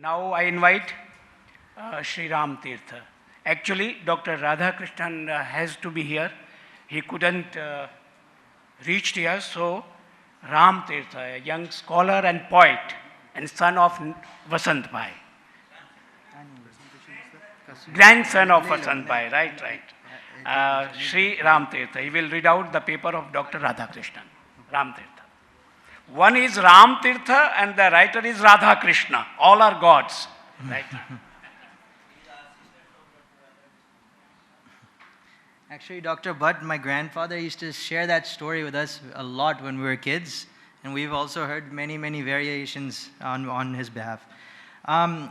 Now I invite Sri Ram Tirth. Actually, Dr. Radhakrishnan has to be here. He couldn't reach here, so Ram Tirth, a young scholar and poet and son of Vasant Bhai. Grandson of Vasant Bhai, right. Sri Ram Tirth. He will read out the paper of Dr. Radhakrishnan. Ram Tirth. One is Ram Tirtha and the writer is Radha Krishna. All are gods. Right? Actually, Dr. Bhatt, my grandfather, used to share that story with us a lot when we were kids. And we've also heard many, many variations on his behalf.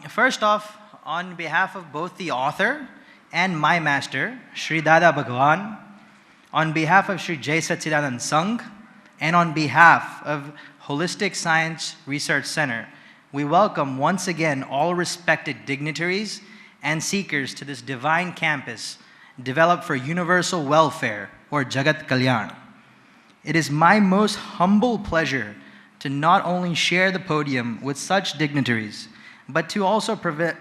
First off, on behalf of both the author and my master, Sri Dada Bhagwan, on behalf of Sri Jai Satchidanand Sangh, and on behalf of Holistic Science Research Center, we welcome once again all respected dignitaries and seekers to this divine campus developed for universal welfare, or Jagat Kalyan. It is my most humble pleasure to not only share the podium with such dignitaries, but to also present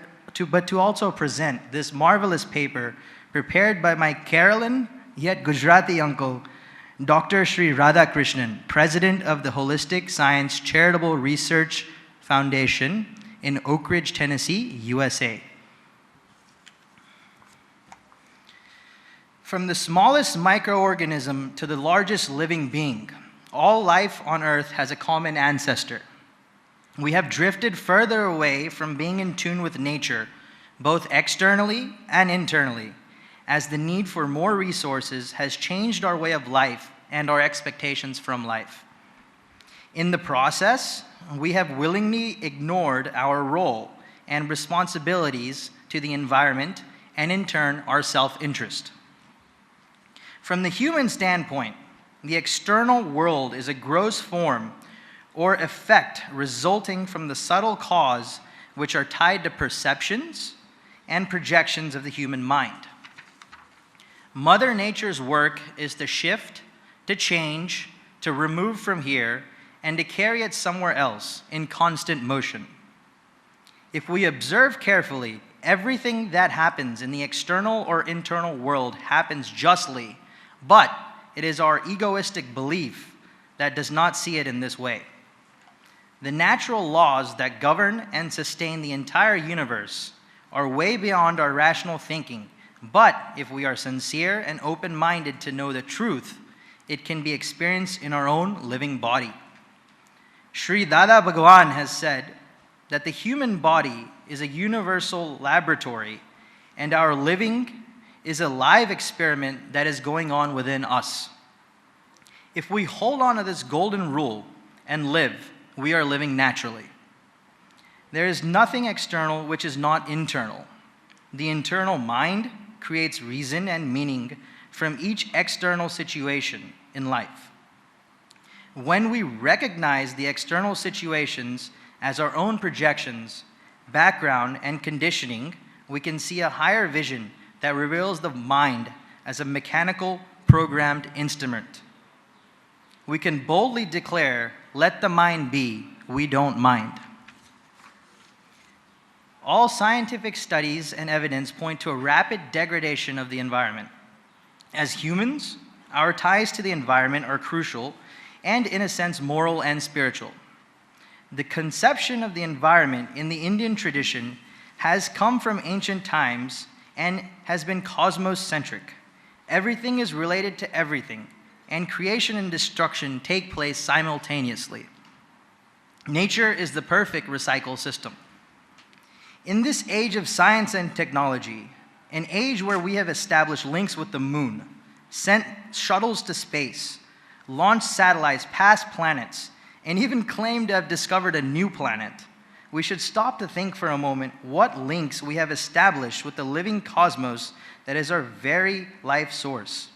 this marvelous paper prepared by my Kerala yet Gujarati uncle, Dr. Sri Radhakrishnan, President of the Holistic Science Charitable Research Foundation in Oak Ridge, Tennessee, USA. From the smallest microorganism to the largest living being, all life on Earth has a common ancestor. We have drifted further away from being in tune with nature, both externally and internally, as the need for more resources has changed our way of life and our expectations from life. In the process, we have willingly ignored our role and responsibilities to the environment and in turn our self-interest. From the human standpoint, the external world is a gross form or effect resulting from the subtle cause which are tied to perceptions and projections of the human mind. Mother Nature's work is to shift, to change, to remove from here, and to carry it somewhere else in constant motion. If we observe carefully, everything that happens in the external or internal world happens justly, but it is our egoistic belief that does not see it in this way. The natural laws that govern and sustain the entire universe are way beyond our rational thinking, but if we are sincere and open-minded to know the truth, it can be experienced in our own living body. Sri Dada Bhagwan has said that the human body is a universal laboratory and our living is a live experiment that is going on within us. If we hold on to this golden rule and live, we are living naturally. There is nothing external which is not internal. The internal mind creates reason and meaning from each external situation in life. When we recognize the external situations as our own projections, background, and conditioning, we can see a higher vision that reveals the mind as a mechanical, programmed instrument. We can boldly declare, "Let the mind be, we don't mind." All scientific studies and evidence point to a rapid degradation of the environment. As humans, our ties to the environment are crucial and, in a sense, moral and spiritual. The conception of the environment in the Indian tradition has come from ancient times and has been cosmos-centric. Everything is related to everything, and creation and destruction take place simultaneously. Nature is the perfect recycle system. In this age of science and technology, an age where we have established links with the moon, sent shuttles to space, launched satellites past planets, and even claimed to have discovered a new planet, we should stop to think for a moment what links we have established with the living cosmos that is our very life source.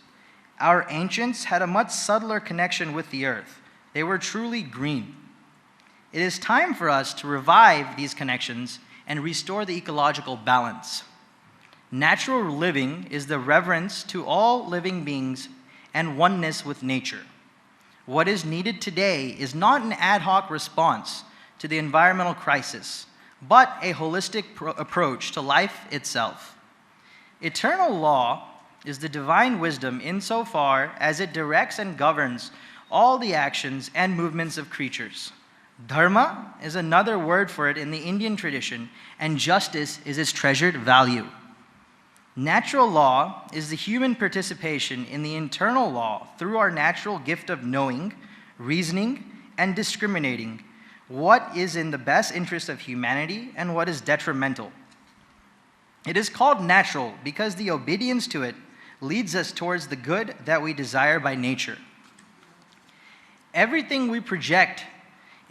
Our ancients had a much subtler connection with the earth. They were truly green. It is time for us to revive these connections and restore the ecological balance. Natural living is the reverence to all living beings and oneness with nature. What is needed today is not an ad hoc response to the environmental crisis, but a holistic approach to life itself. Eternal law is the divine wisdom insofar as it directs and governs all the actions and movements of creatures. Dharma is another word for it in the Indian tradition, and justice is its treasured value. Natural law is the human participation in the internal law through our natural gift of knowing, reasoning, and discriminating what is in the best interest of humanity and what is detrimental. It is called natural because the obedience to it leads us towards the good that we desire by nature. Everything we project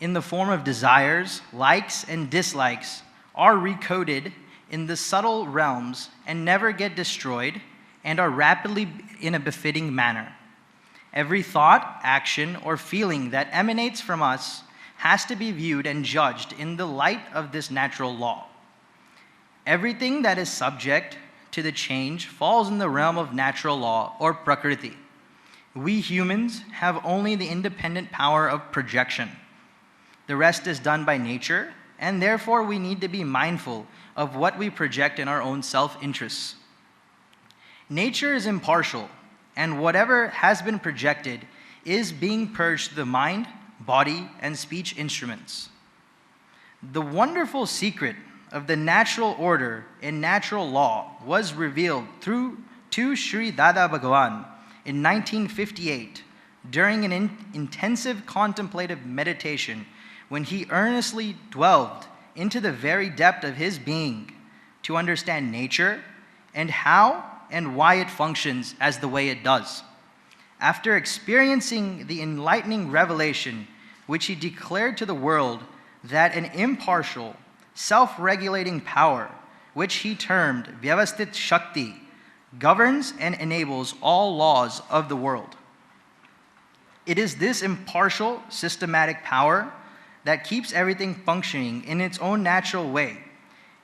in the form of desires, likes, and dislikes are recoded in the subtle realms and never get destroyed and are rapidly in a befitting manner. Every thought, action, or feeling that emanates from us has to be viewed and judged in the light of this natural law. Everything that is subject to the change falls in the realm of natural law or prakriti. We humans have only the independent power of projection. The rest is done by nature, and therefore we need to be mindful of what we project in our own self-interests. Nature is impartial, and whatever has been projected is being purged to the mind, body, and speech instruments. The wonderful secret of the natural order in natural law was revealed to Sri Dada Bhagwan in 1958 during an intensive contemplative meditation when he earnestly dwelled into the very depth of his being to understand nature and how and why it functions as the way it does. After experiencing the enlightening revelation, which he declared to the world that an impartial, self-regulating power, which he termed Vyavasthit Shakti, governs and enables all laws of the world. It is this impartial, systematic power that keeps everything functioning in its own natural way.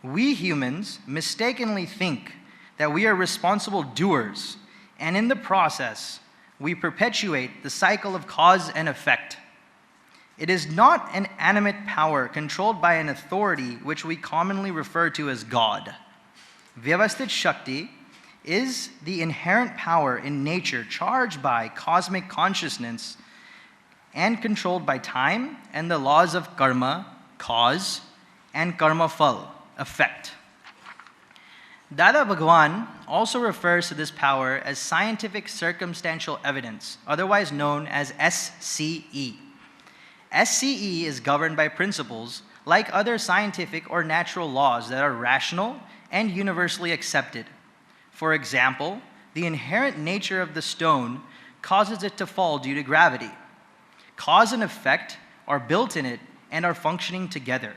We humans mistakenly think that we are responsible doers, and in the process, we perpetuate the cycle of cause and effect. It is not an animate power controlled by an authority which we commonly refer to as God. Vyavasthit Shakti is the inherent power in nature charged by cosmic consciousness and controlled by time and the laws of karma, cause, and karma phal, effect. Dada Bhagwan also refers to this power as scientific circumstantial evidence, otherwise known as SCE. SCE is governed by principles like other scientific or natural laws that are rational and universally accepted. For example, the inherent nature of the stone causes it to fall due to gravity. Cause and effect are built in it and are functioning together.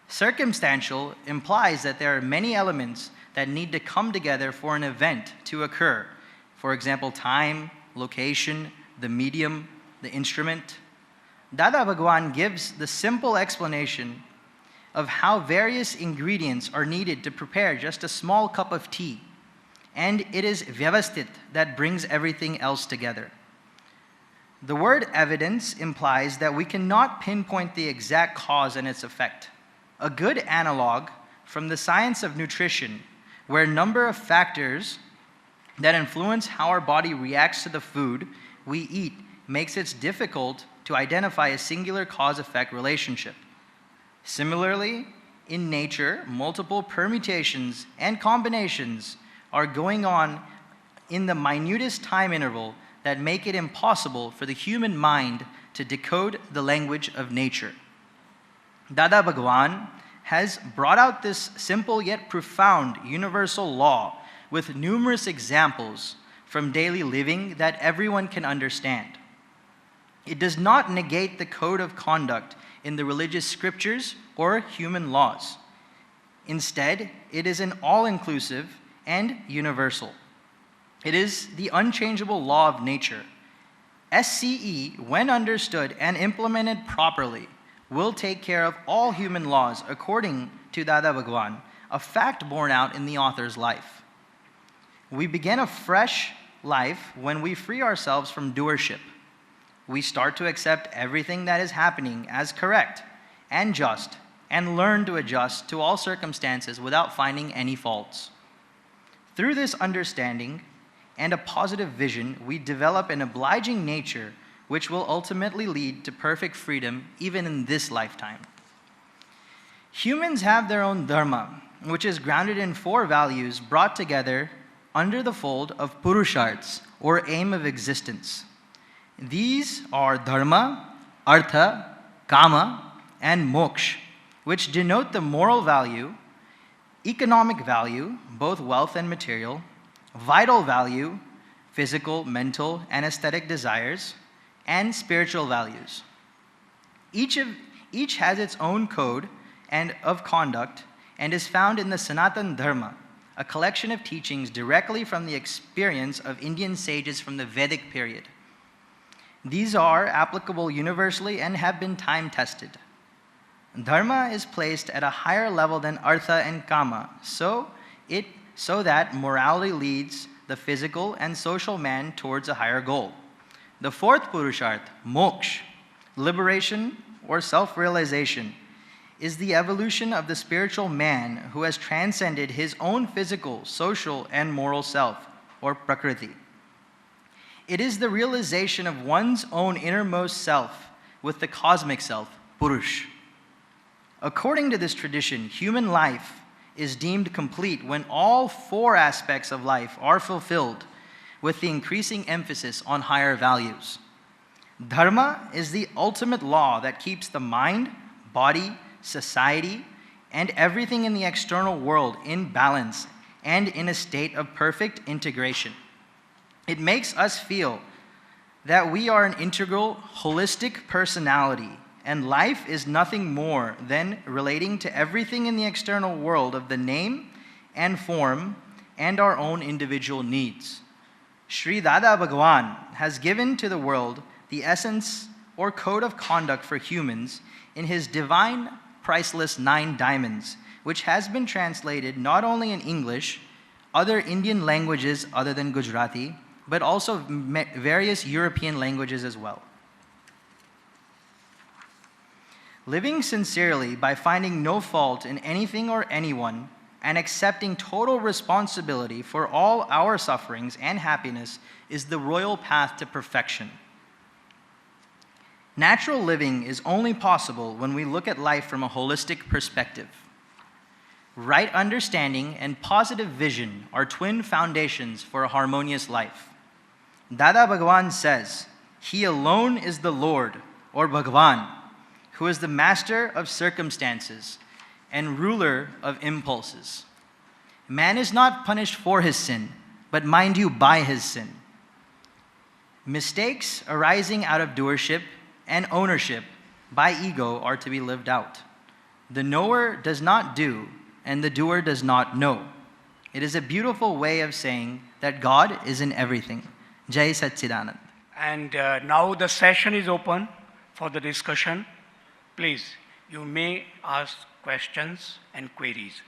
Circumstantial implies that there are many elements that need to come together for an event to occur. For example, time, location, the medium, the instrument. Dada Bhagwan gives the simple explanation of how various ingredients are needed to prepare just a small cup of tea. And it is Vyavasthit that brings everything else together. The word evidence implies that we cannot pinpoint the exact cause and its effect. A good analog from the science of nutrition, where a number of factors that influence how our body reacts to the food we eat makes it difficult to identify a singular cause-effect relationship. Similarly, in nature, multiple permutations and combinations are going on in the minutest time interval that make it impossible for the human mind to decode the language of nature. Dada Bhagwan has brought out this simple yet profound universal law with numerous examples from daily living that everyone can understand. It does not negate the code of conduct in the religious scriptures or human laws. Instead, it is an all-inclusive and universal. It is the unchangeable law of nature. SCE, when understood and implemented properly, will take care of all human laws according to Dada Bhagwan, a fact borne out in the author's life. We begin a fresh life when we free ourselves from doership. We start to accept everything that is happening as correct and just and learn to adjust to all circumstances without finding any faults. Through this understanding and a positive vision, we develop an obliging nature which will ultimately lead to perfect freedom even in this lifetime. Humans have their own dharma, which is grounded in 4 values brought together under the fold of purusharths, or aim of existence. These are dharma, artha, kama, and moksha, which denote the moral value, economic value, both wealth and material, vital value, physical, mental, and aesthetic desires, and spiritual values. Each has its own code and of conduct and is found in the Sanatan Dharma, a collection of teachings directly from the experience of Indian sages from the Vedic period. These are applicable universally and have been time-tested. Dharma is placed at a higher level than artha and kama, so that morality leads the physical and social man towards a higher goal. The 4th purusharth, moksha, liberation or self-realization, is the evolution of the spiritual man who has transcended his own physical, social, and moral self, or prakriti. It is the realization of one's own innermost self with the cosmic self, purush. According to this tradition, human life is deemed complete when all 4 aspects of life are fulfilled, with the increasing emphasis on higher values. Dharma is the ultimate law that keeps the mind, body, society, and everything in the external world in balance and in a state of perfect integration. It makes us feel that we are an integral, holistic personality, and life is nothing more than relating to everything in the external world of the name and form and our own individual needs. Sri Dada Bhagwan has given to the world the essence or code of conduct for humans in his divine, priceless 9 diamonds, which has been translated not only in English, other Indian languages other than Gujarati, but also various European languages as well. Living sincerely by finding no fault in anything or anyone and accepting total responsibility for all our sufferings and happiness is the royal path to perfection. Natural living is only possible when we look at life from a holistic perspective. Right understanding and positive vision are twin foundations for a harmonious life. Dada Bhagwan says, "He alone is the Lord, or Bhagwan, who is the master of circumstances and ruler of impulses. Man is not punished for his sin, but mind you, by his sin. Mistakes arising out of doership and ownership by ego are to be lived out. The knower does not do, and the doer does not know. It is a beautiful way of saying that God is in everything." Jai Satchidanand. And now the session is open for the discussion. Please, you may ask questions and queries.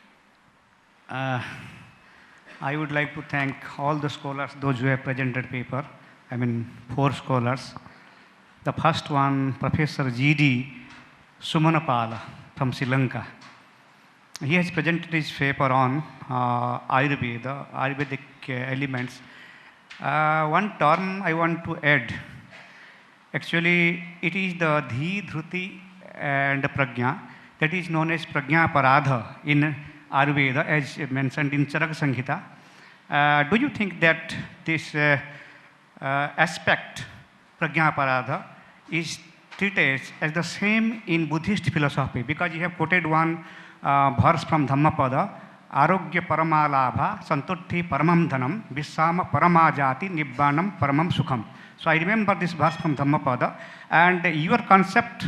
I would like to thank all the scholars, those who have presented paper. 4 scholars. The first one, Professor G.D. Sumanapala from Sri Lanka. He has presented his paper on Ayurveda, Ayurvedic elements. One term I want to add. Actually, it is the Dhi, Dhruti, and Prajna, that is known as Prajna Paradha in Ayurveda, as mentioned in Charaka Samhita. Do you think that this aspect, Prajna Paradha, is treated as the same in Buddhist philosophy? Because you have quoted one verse from Dhammapada, Arogya Paramalabha, Santutti Paramam Dhanam, Vissama Paramajati, Nibbanam Paramam Sukham. So I remember this verse from Dhammapada, and your concept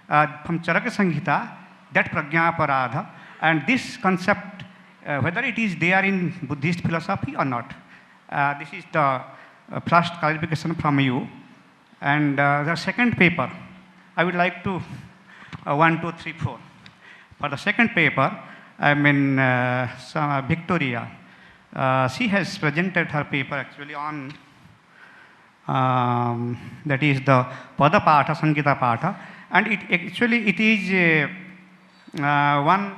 from Charaka Samhita, that Prajna Paradha, and this concept, whether it is there in Buddhist philosophy or not. This is the first clarification from you. And the second paper, I would like to 1, 2, 3, 4. For the second paper, Victoria. She has presented her paper actually on that is the Pada Patha, Sangita Patha, and it is One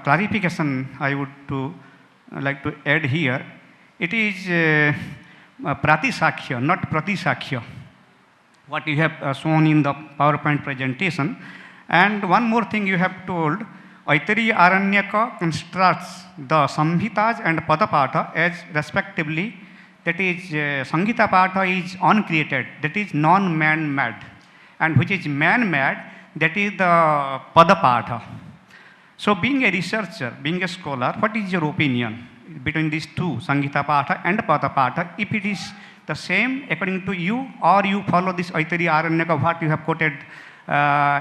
clarification I would like to add here. It is Pratisakya, not Pratisakya, what you have shown in the PowerPoint presentation. And one more thing you have told, Aitari Aranyaka constructs the Samhitas and Padapatha as respectively, that is Sangita Patha is uncreated, that is non-man-made, and which is man-made, that is the Padapatha. So being a researcher, being a scholar, what is your opinion between these two, Sangita Patha and Padapatha, if it is the same according to you, or you follow this Aitari Aranyaka, what you have quoted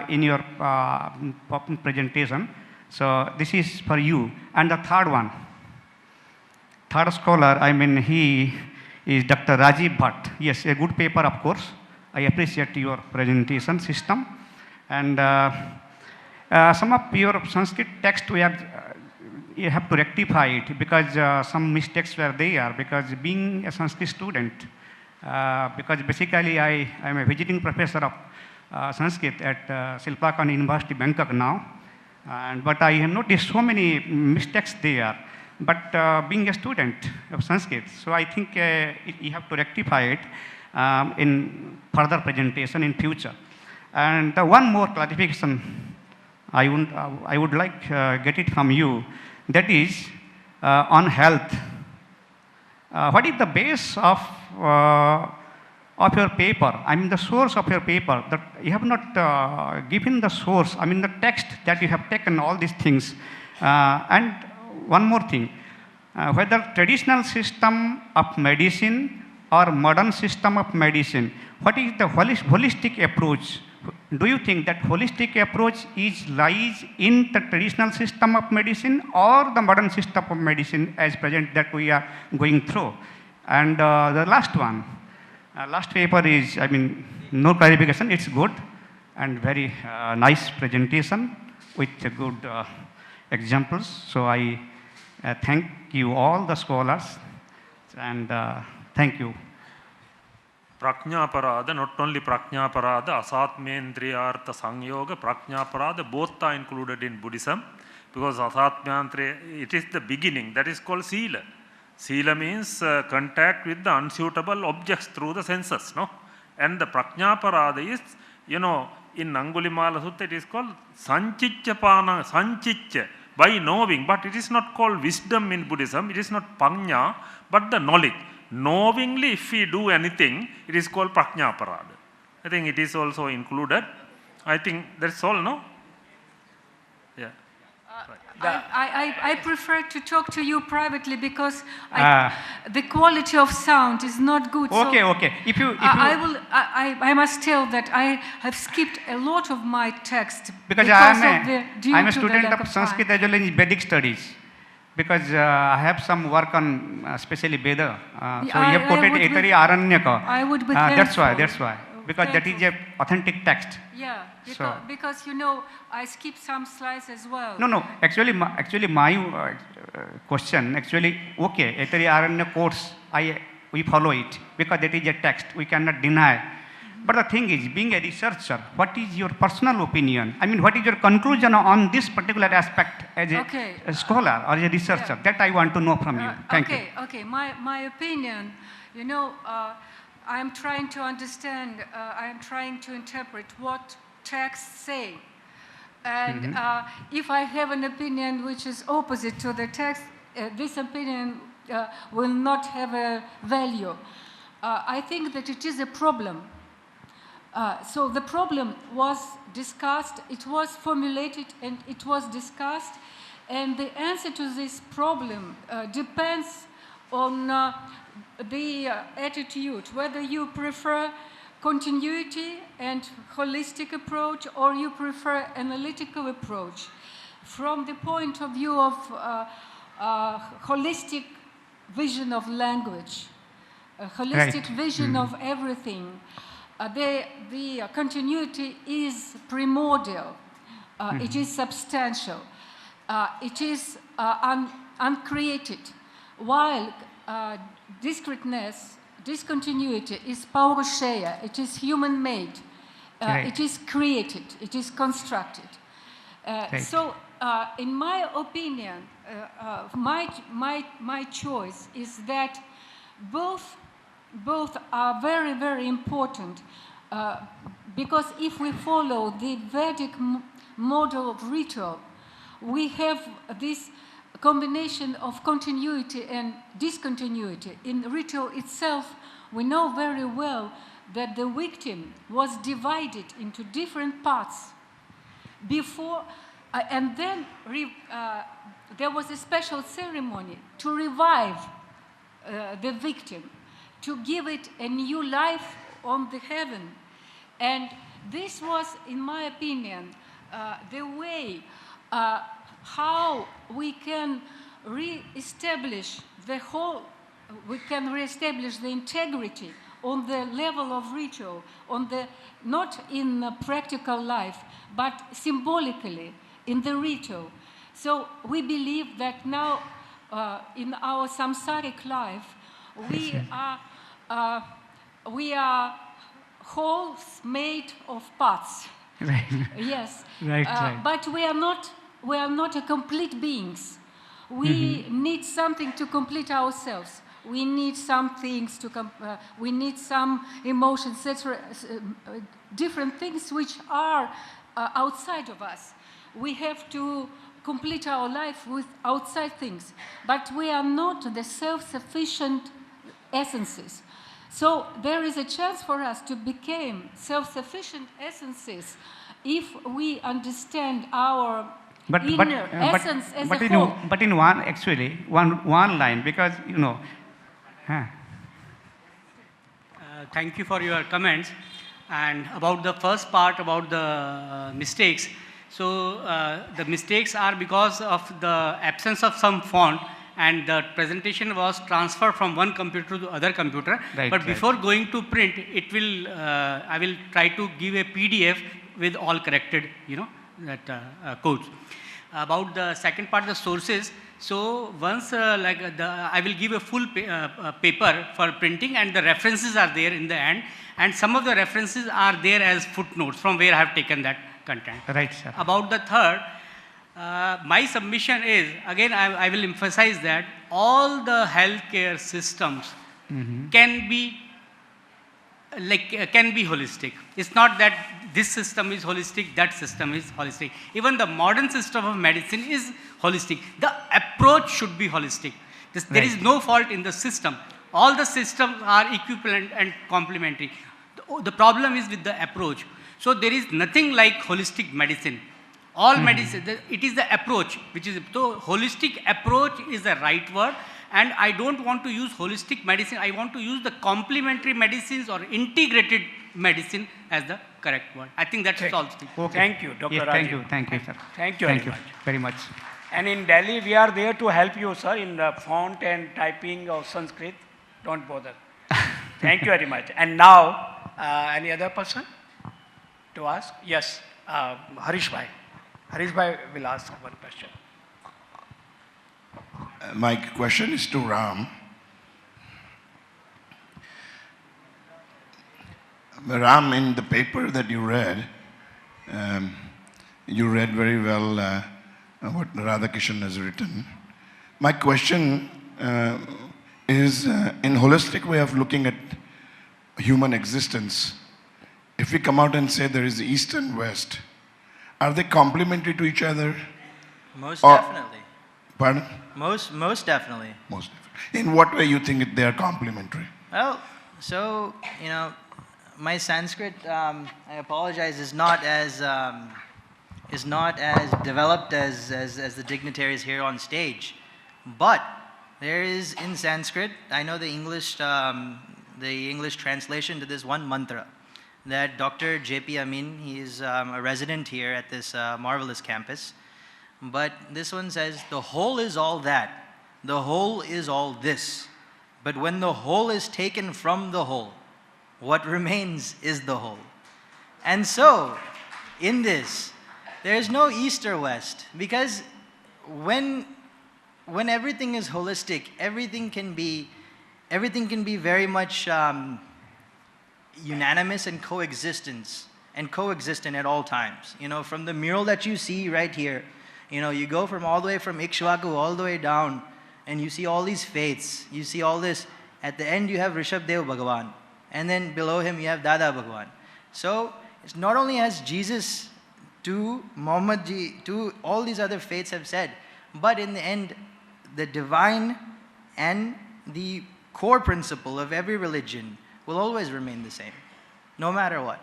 in your presentation? So this is for you. And the third one, third scholar, I mean, he is Dr. Rajiv Bhatt. Yes, a good paper, of course. I appreciate your presentation system. And some of your Sanskrit text you have to rectify it, because some mistakes were there, because being a Sanskrit student, because basically I am a visiting professor of Sanskrit at Silpakan University, Bangkok now, but I have noticed so many mistakes there. But being a student of Sanskrit, so I think you have to rectify it in further presentation in future. And one more clarification I would like get it from you, that is on health. What is the base of your paper? I mean the source of your paper. That you have not given the source, I mean the text that you have taken all these things. And one more thing, whether traditional system of medicine or modern system of medicine, what is the holistic approach? Do you think that holistic approach lies in the traditional system of medicine or the modern system of medicine as present that we are going through? And the last one, last paper is, I mean, no clarification, it's good and very nice presentation with good examples. So I thank you all the scholars, and thank you. Prajnaparada, not only Prajnaparada, Asatmendriyartha Sangyoga, Prajnaparada, both are included in Buddhism, because Asatmendriya, it is the beginning, that is called Sila. Sila means contact with the unsuitable objects through the senses, no? And the Prajnaparada is, in Angulimala Sutta it is called Sanchichapana, Sanchicha, by knowing, but it is not called wisdom in Buddhism, it is not Panya, but the knowledge. Knowingly, if we do anything, it is called Prajnaparada. I think it is also included. I think that's all, no? Yeah. I prefer to talk to you privately, because the quality of sound is not good. Okay, so okay. I must tell that I have skipped a lot of my text because I'm a student of Sanskrit as well as Vedic studies. Because I have some work on especially Veda. So you have quoted Aitari Aranyaka. I would be that's why. Because that is an authentic text. Yeah, because I skip some slides as well. No. Actually, my question, okay, Aitari Aranyaka quotes, we follow it because that is a text. We cannot deny. But the thing is, being a researcher, what is your personal opinion? I mean, what is your conclusion on this particular aspect as a scholar or a researcher? Yeah. That I want to know from you. Thank you. Okay. My opinion, I am trying to understand, I am trying to interpret what texts say. And if I have an opinion which is opposite to the text, this opinion will not have a value. I think that it is a problem. So the problem was discussed, it was formulated, and it was discussed, and the answer to this problem depends on the attitude, whether you prefer continuity and holistic approach, or you prefer analytical approach. From the point of view of holistic vision of language, a holistic vision of everything, the continuity is primordial, it is substantial, it is uncreated, while discreteness, discontinuity is paurusheya, it is human-made, it is created, it is constructed. Right. So, in my opinion, my choice is that both are very, very important, because if we follow the Vedic model of ritual, we have this combination of continuity and discontinuity. In ritual itself, we know very well that the victim was divided into different parts before, and then there was a special ceremony to revive the victim, to give it a new life on the heaven. And this was, in my opinion, the way how we can re-establish the integrity on the level of ritual, not in practical life, but symbolically in the ritual. So we believe that now in our samsaric life, we are wholes made of parts. Right. Yes. Right, right. But we are not a complete beings. We need something to complete ourselves. We need some things we need some emotions, etc., different things which are outside of us. We have to complete our life with outside things, but we are not the self-sufficient essences. So there is a chance for us to become self-sufficient essences if we understand our inner essence as a whole. But in one line, because Thank you for your comments. And about the first part about the mistakes, so the mistakes are because of the absence of some font, and the presentation was transferred from one computer to the other computer. Right, but right. before going to print, it will I will try to give a PDF with all corrected, codes. About the second part, the sources. So once I will give a full paper for printing, and the references are there in the end, and some of the references are there as footnotes from where I have taken that content. Right, sir. About the third, my submission is, again I will emphasize that all the healthcare systems can be holistic. It's not that this system is holistic, that system is holistic. Even the modern system of medicine is holistic. The approach should be holistic. There is no fault in the system. All the systems are equivalent and complementary. The problem is with the approach. So there is nothing like holistic medicine. All medicine, it is the approach, which is, so holistic approach is the right word. And I don't want to use holistic medicine, I want to use the complementary medicines or integrated medicine as the correct word. I think that's all. Okay. Thank you, Dr. Yes, Rajiv. thank you, sir. Thank you very much. And in Delhi, we are there to help you, sir, in the font and typing of Sanskrit. Don't bother. Thank you very much. And now, any other person to ask? Yes, Harish Bhai. Harish Bhai will ask one question. My question is to Ram. Ram, in the paper that you read very well what Radhakishan has written. My question is, in holistic way of looking at human existence, if we come out and say there is East and West, are they complementary to each other? Most definitely. Pardon? Most definitely. Most definitely. In what way you think they are complementary? Well, so, my Sanskrit, I apologize, is not as developed as the dignitaries here on stage. But there is in Sanskrit, I know the English translation to this one mantra that Dr. J.P. Amin, he's a resident here at this marvelous campus. But this one says, the whole is all that, the whole is all this. But when the whole is taken from the whole, what remains is the whole. And so, in this, there's no East or West, because when everything is holistic, everything can be very much unanimous and coexistence. and coexistent at all times. You know, from the mural that you see right here, you know, you go from all the way from Ikshvaku all the way down, and you see all these faiths. You see all this. At the end, you have Rishabdev Bhagavan. And then below him, you have Dada Bhagavan. So, it's not only as Jesus to Muhammad ji, to all these other faiths have said, but in the end, the divine and the core principle of every religion will always remain the same, no matter what.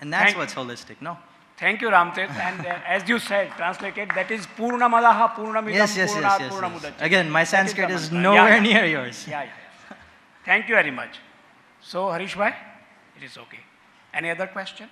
And that's what's holistic, no? Thank you, Ramtirth. And as you said, translated, that is Purnamadaha Purnamidam Yes. Purnamudachyate. Again, my That is the Sanskrit is mantra. nowhere near yours. Yeah. Thank you very much. So, Harish bhai, it is okay. Any other question?